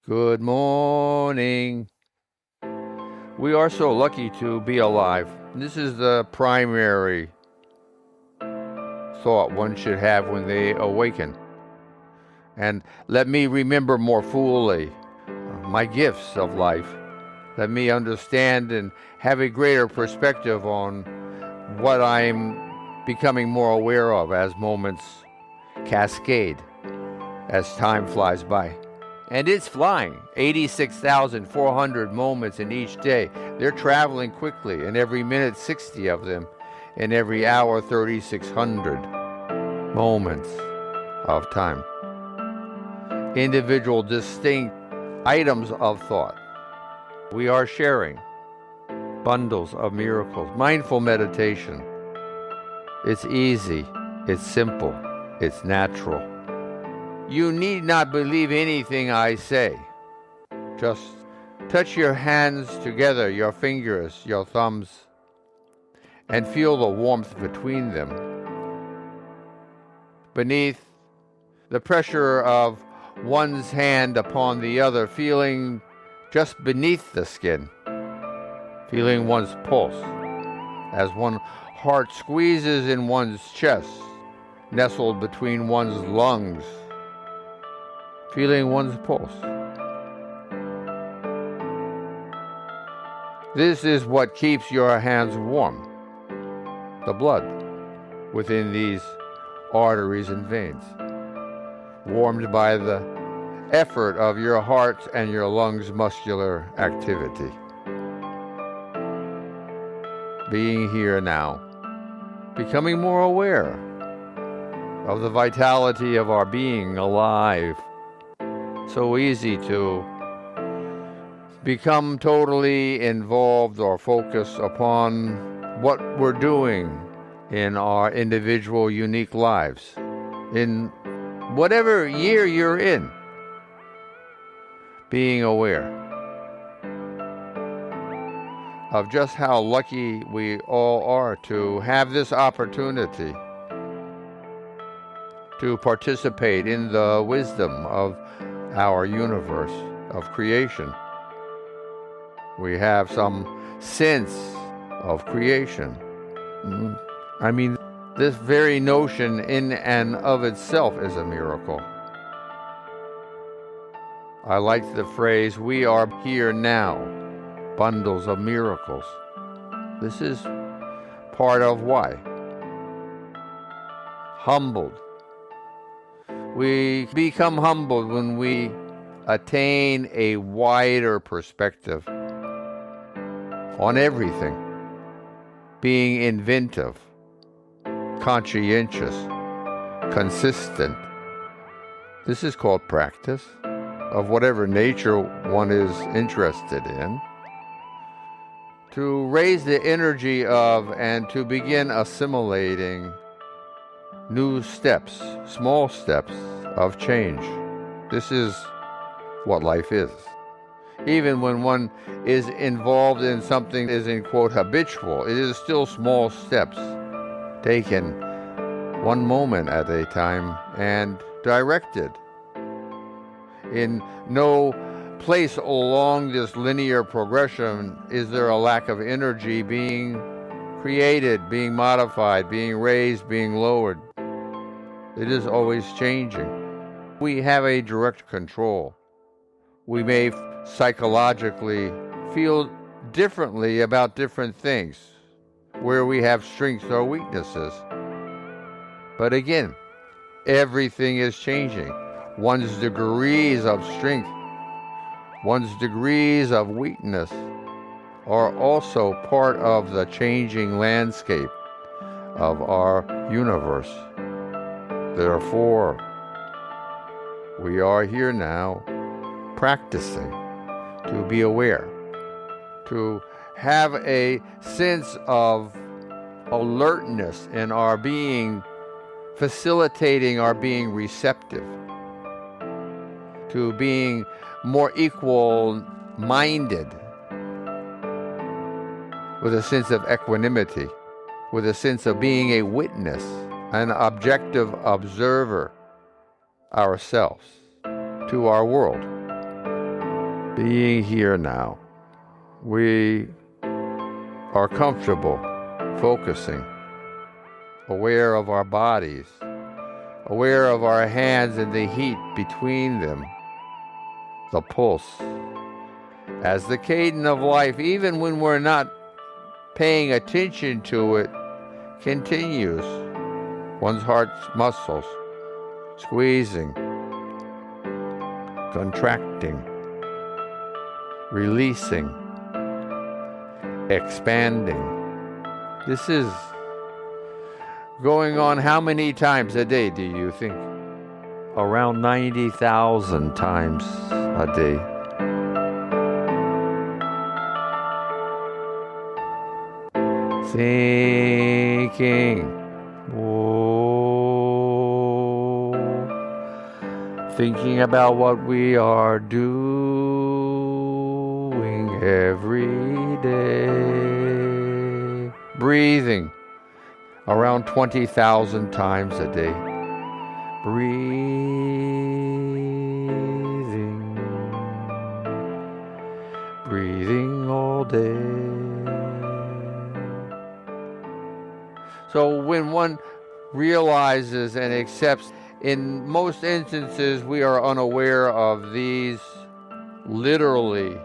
Good morning. We are so lucky to be alive. This is the primary thought one should have when they awaken. And let me remember more fully my gifts of life. Let me understand and have a greater perspective on what I'm becoming more aware of as moments cascade, as time flies by. And it's flying, 86,400 moments in each day. They're traveling quickly, and every minute 60 of them, and every hour 3,600 moments of time. Individual, distinct items of thought. We are sharing bundles of miracles. Mindful meditation. It's easy, it's simple, it's natural. You need not believe anything I say. Just touch your hands together, your fingers, your thumbs, and feel the warmth between them. Beneath the pressure of one's hand upon the other, feeling just beneath the skin, feeling one's pulse as one heart squeezes in one's chest, nestled between one's lungs, feeling one's pulse. This is what keeps your hands warm, the blood within these arteries and veins, warmed by the effort of your heart and your lungs' muscular activity. Being here now, becoming more aware of the vitality of our being alive. So easy to become totally involved or focus upon what we're doing in our individual unique lives, in whatever year you're in. Being aware of just how lucky we all are to have this opportunity to participate in the wisdom of our universe of creation. We have some sense of creation. I mean, this very notion in and of itself is a miracle. I like the phrase, we are here now, bundles of miracles. This is part of why. Humbled. We become humbled when we attain a wider perspective on everything, being inventive, conscientious, consistent. This is called practice of whatever nature one is interested in, to raise the energy of and to begin assimilating new steps, small steps of change. This is what life is. Even when one is involved in something that is in quote habitual, it is still small steps taken one moment at a time and directed. In no place along this linear progression is there a lack of energy being created, being modified, being raised, being lowered. It is always changing. We have a direct control. We may psychologically feel differently about different things, where we have strengths or weaknesses. But again, everything is changing. One's degrees of strength, one's degrees of weakness are also part of the changing landscape of our universe. Therefore, we are here now practicing to be aware, to have a sense of alertness in our being, facilitating our being receptive, to being more equal-minded, with a sense of equanimity, with a sense of being a witness, an objective observer ourselves to our world. being here now. We are comfortable focusing, aware of our bodies, aware of our hands and the heat between them, the pulse. As the cadence of life, even when we're not paying attention to it, continues, one's heart's muscles squeezing, contracting, releasing, expanding. This is going on how many times a day, do you think? Around 90,000 times a day. Thinking, thinking about what we are doing every day. Breathing around 20,000 times a day. Breathing all day. So when one realizes and accepts, in most instances we are unaware of these literally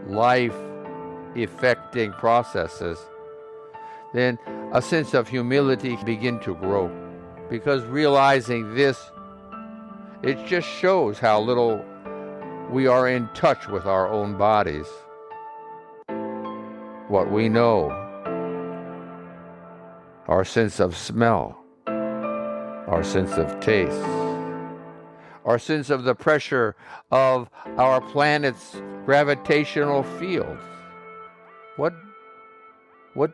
life-affecting processes, then a sense of humility begin to grow. Because realizing this, it just shows how little we are in touch with our own bodies. What we know, our sense of smell, our sense of taste, our sense of the pressure of our planet's gravitational fields. What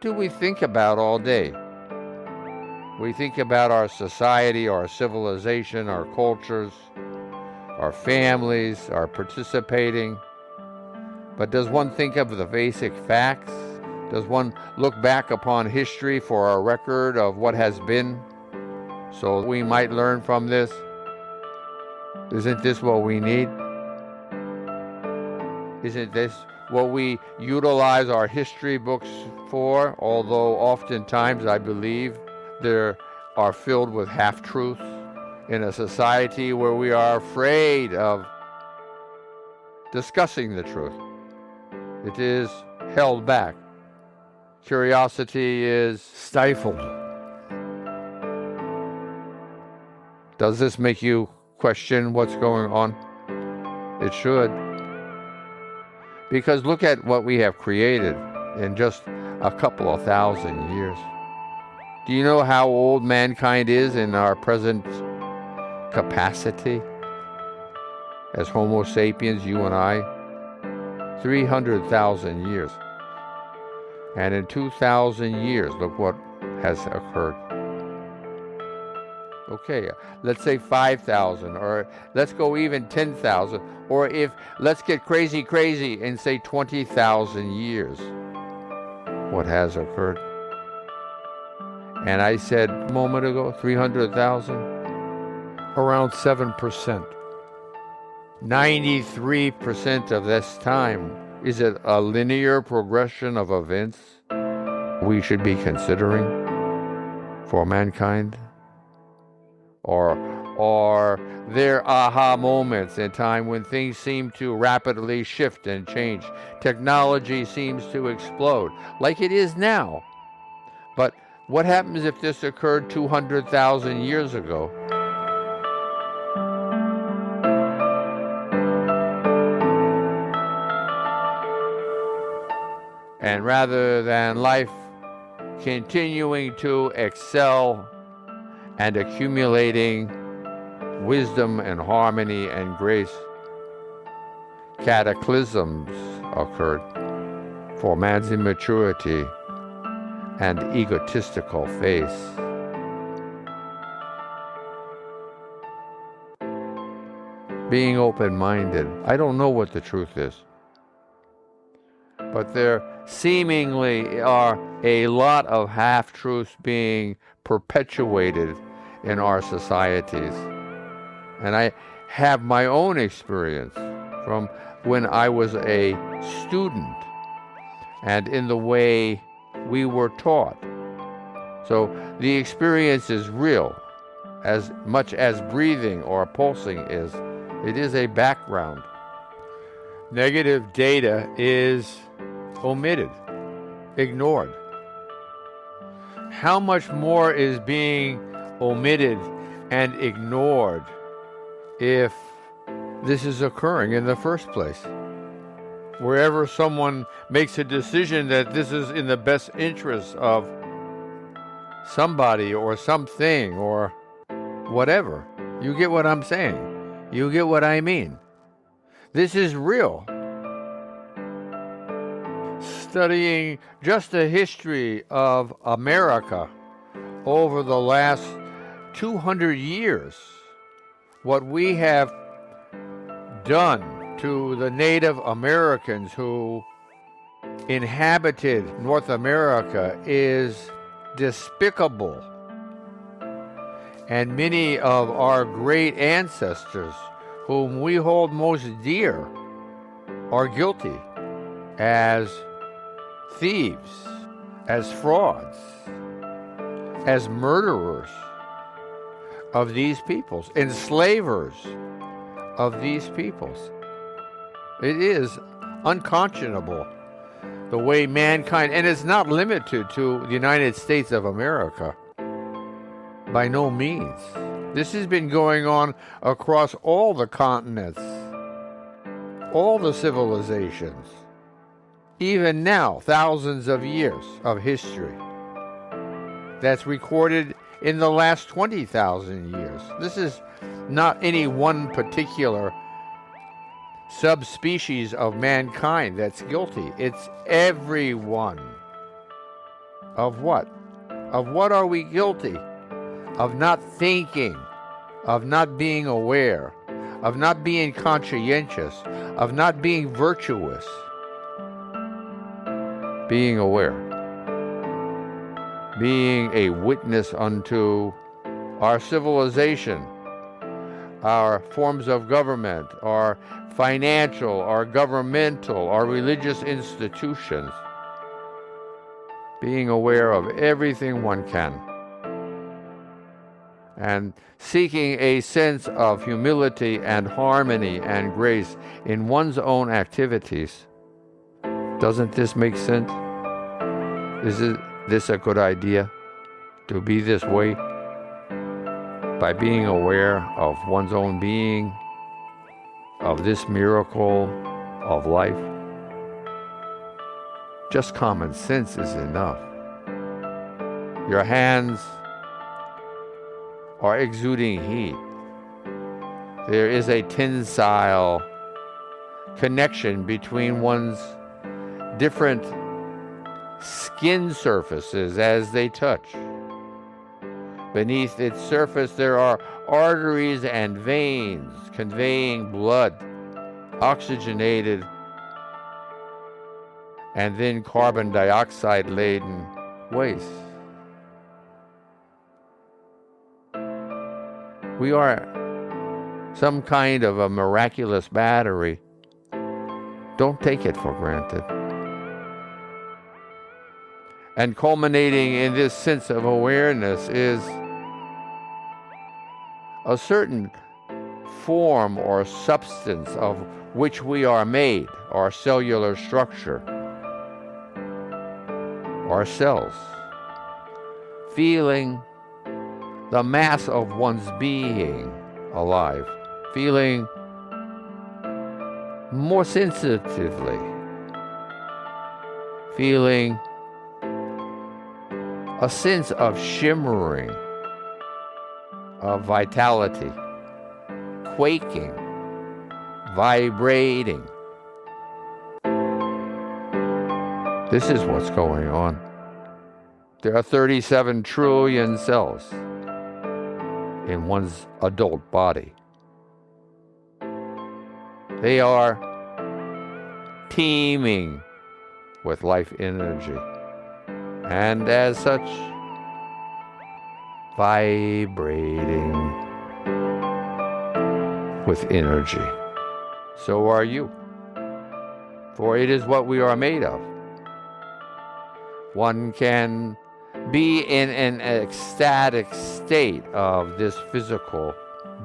do we think about all day? We think about our society, our civilization, our cultures, our families, our participating. But does one think of the basic facts? Does one look back upon history for a record of what has been, so we might learn from this? Isn't this what we need? Isn't this what we utilize our history books for? Although oftentimes I believe they are filled with half-truths in a society where we are afraid of discussing the truth. It is held back. Curiosity is stifled. Does this make you question what's going on? It should. Because look at what we have created in just a couple of thousand years. Do you know how old mankind is in our present capacity? As Homo sapiens, you and I, 300,000 years. And in 2,000 years, look what has occurred. Okay, let's say 5,000, or let's go even 10,000, or let's get crazy and say 20,000 years. What has occurred? And I said a moment ago, 300,000, around 7%. 93% of this time. Is it a linear progression of events we should be considering for mankind? Or are there aha moments in time when things seem to rapidly shift and change? Technology seems to explode, like it is now. But what happens if this occurred 200,000 years ago? And rather than life continuing to excel and accumulating wisdom and harmony and grace, cataclysms occurred for man's immaturity and egotistical face. Being open-minded, I don't know what the truth is, but there seemingly are a lot of half-truths being perpetuated in our societies. And I have my own experience from when I was a student and in the way we were taught. So the experience is real, as much as breathing or pulsing is. It is a background. Negative data is omitted, ignored. How much more is being omitted and ignored if this is occurring in the first place? Wherever someone makes a decision that this is in the best interest of somebody or something or whatever, you get what I'm saying. You get what I mean. This is real. Studying just the history of America over the last 200 years, what we have done to the Native Americans who inhabited North America is despicable. And many of our great ancestors, whom we hold most dear, are guilty as thieves, as frauds, as murderers of these peoples, enslavers of these peoples. It is unconscionable the way mankind, and it's not limited to the United States of America, by no means. This has been going on across all the continents, all the civilizations. Even now, thousands of years of history that's recorded in the last 20,000 years. This is not any one particular subspecies of mankind that's guilty. It's everyone. Of what? Of what are we guilty? Of not thinking, of not being aware, of not being conscientious, of not being virtuous. Being aware. Being a witness unto our civilization, our forms of government, our financial, our governmental, our religious institutions. Being aware of everything one can. And seeking a sense of humility and harmony and grace in one's own activities. Doesn't this make sense? Is this a good idea to be this way? By being aware of one's own being, of this miracle of life. Just common sense is enough. Your hands are exuding heat. There is a tensile connection between one's different skin surfaces as they touch. Beneath its surface there are arteries and veins conveying blood, oxygenated and then carbon dioxide laden waste. We are some kind of a miraculous battery. Don't take it for granted. And culminating in this sense of awareness is a certain form or substance of which we are made, our cellular structure, our cells. Feeling the mass of one's being alive, feeling more sensitively, feeling a sense of shimmering, of vitality, quaking, vibrating. This is what's going on. There are 37 trillion cells in one's adult body. They are teeming with life energy, and as such, vibrating with energy. So are you. for it is what we are made of. One can be in an ecstatic state of this physical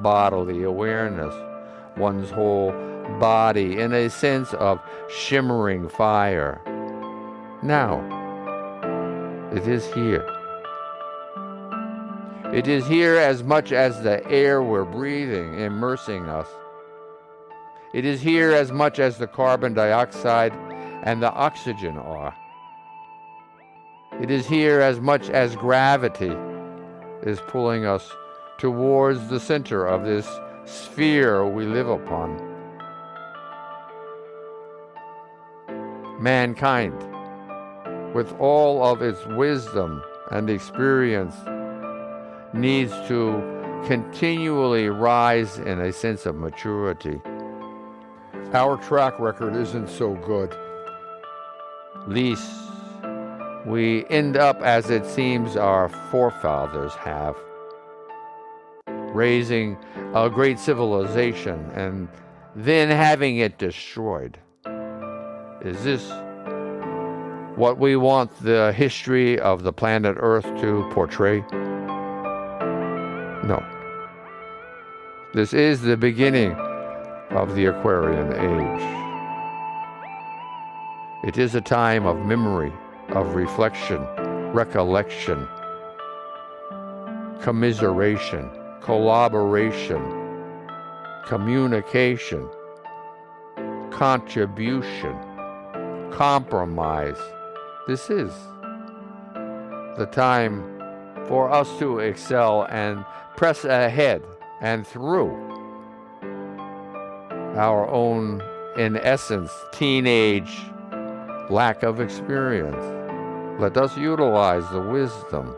bodily awareness, one's whole body in a sense of shimmering fire. Now, it is here. It is here as much as the air we're breathing, immersing us. It is here as much as the carbon dioxide and the oxygen are. It is here as much as gravity is pulling us towards the center of this sphere we live upon. Mankind, with all of its wisdom and experience, needs to continually rise in a sense of maturity. Our track record isn't so good. Least we end up as it seems our forefathers have, raising a great civilization and then having it destroyed. Is this what we want the history of the planet Earth to portray? No. This is the beginning of the Aquarian age. It is a time of memory, of reflection, recollection, commiseration, collaboration, communication, contribution, compromise. This is the time for us to excel and press ahead and through our own, in essence, teenage lack of experience. Let us utilize the wisdom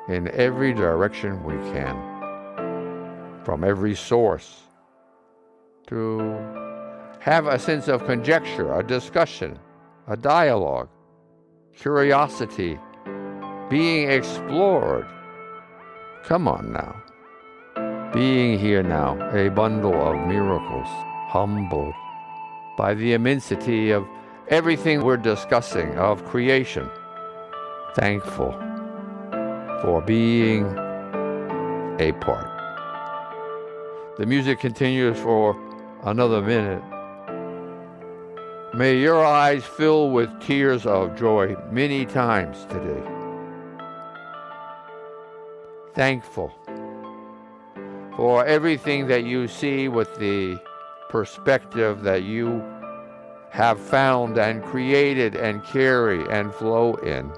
in every direction we can, from every source, to have a sense of conjecture, a discussion, a dialogue, curiosity, being explored. Come on now. Being here now, a bundle of miracles, humbled by the immensity of everything we're discussing, of creation. Thankful for being a part. The music continues for another minute. May your eyes fill with tears of joy many times today. Thankful for everything that you see with the perspective that you have found and created and carry and flow in.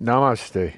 Namaste.